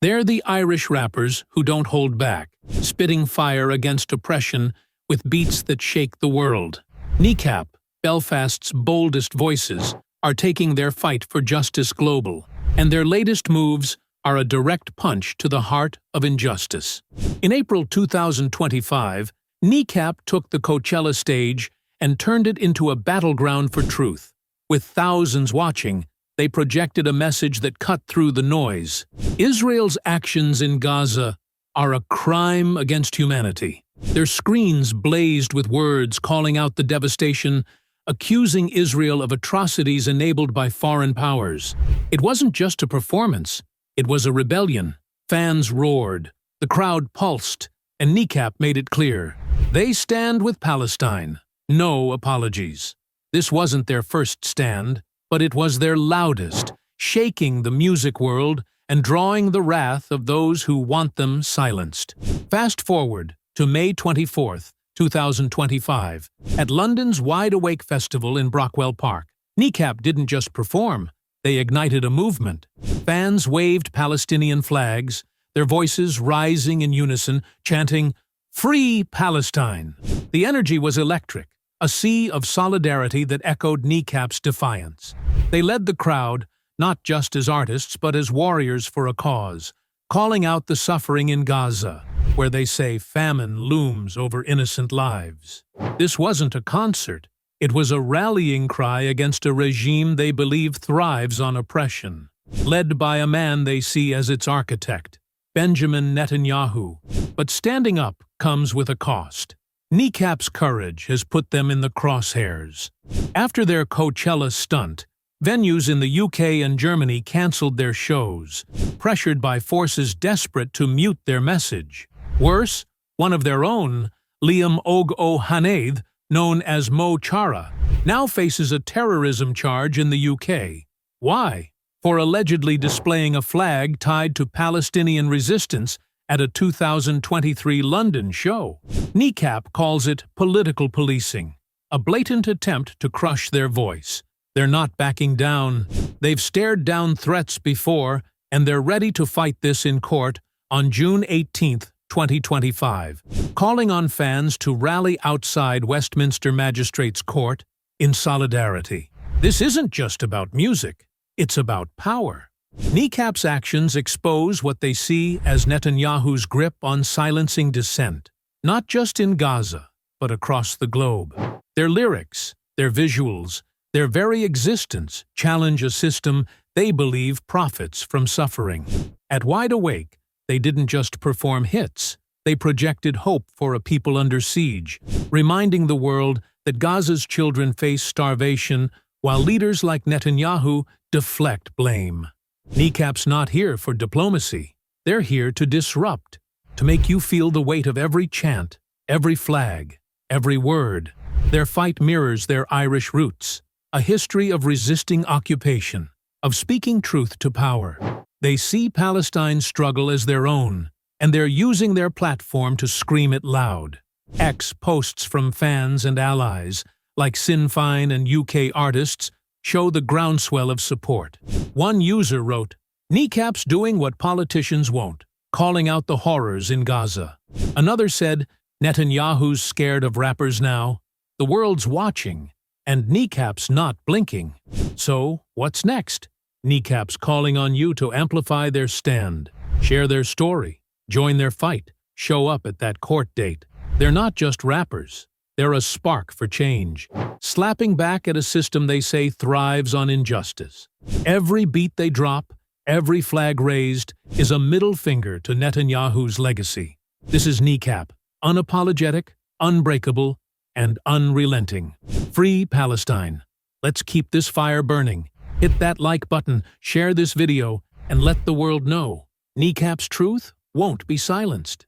They're the Irish rappers who don't hold back, spitting fire against oppression with beats that shake the world. Kneecap, Belfast's boldest voices, are taking their fight for justice global, and their latest moves are a direct punch to the heart of injustice. In April 2025, Kneecap took the Coachella stage and turned it into a battleground for truth. With thousands watching, they projected a message that cut through the noise. Israel's actions in Gaza are a crime against humanity. Their screens blazed with words calling out the devastation, accusing Israel of atrocities enabled by foreign powers. It wasn't just a performance, it was a rebellion. Fans roared, the crowd pulsed, and Kneecap made it clear. They stand with Palestine. No apologies. This wasn't their first stand, but it was their loudest, shaking the music world and drawing the wrath of those who want them silenced. Fast forward to May 24th, 2025, at London's Wide Awake Festival in Brockwell Park. Kneecap didn't just perform, they ignited a movement. Fans waved Palestinian flags, their voices rising in unison, chanting, "Free Palestine!" The energy was electric, a sea of solidarity that echoed Kneecap's defiance. They led the crowd, not just as artists but as warriors for a cause, calling out the suffering in Gaza, where they say famine looms over innocent lives. This wasn't a concert, it was a rallying cry against a regime they believe thrives on oppression, led by a man they see as its architect, Benjamin Netanyahu. But standing up comes with a cost. Kneecap's courage has put them in the crosshairs. After their Coachella stunt, venues in the UK and Germany cancelled their shows, pressured by forces desperate to mute their message. Worse, one of their own, Liam O'Hanraid, known as Chara, now faces a terrorism charge in the UK. Why? For allegedly displaying a flag tied to Palestinian resistance at a 2023 London show. Kneecap calls it political policing, a blatant attempt to crush their voice. They're not backing down. They've stared down threats before, and they're ready to fight this in court on June 18, 2025, calling on fans to rally outside Westminster Magistrates' Court in solidarity. This isn't just about music, it's about power. Kneecap's actions expose what they see as Netanyahu's grip on silencing dissent, not just in Gaza, but across the globe. Their lyrics, their visuals, their very existence challenge a system they believe profits from suffering. At Wide Awake, they didn't just perform hits, they projected hope for a people under siege, reminding the world that Gaza's children face starvation while leaders like Netanyahu deflect blame. Kneecap's not here for diplomacy. They're here to disrupt, to make you feel the weight of every chant, every flag, every word. Their fight mirrors their Irish roots, a history of resisting occupation, of speaking truth to power. They see Palestine's struggle as their own, and they're using their platform to scream it loud. Posts from fans and allies, like Sinn Féin and UK artists, show the groundswell of support. One user wrote, "Kneecap's doing what politicians won't, calling out the horrors in Gaza." Another said, "Netanyahu's scared of rappers now. The world's watching, and Kneecap's not blinking." So, what's next? Kneecap's calling on you to amplify their stand, share their story, join their fight, show up at that court date. They're not just rappers. They're a spark for change, slapping back at a system they say thrives on injustice. Every beat they drop, every flag raised, is a middle finger to Netanyahu's legacy. This is Kneecap, unapologetic, unbreakable, and unrelenting. Free Palestine. Let's keep this fire burning. Hit that like button, share this video, and let the world know Kneecap's truth won't be silenced.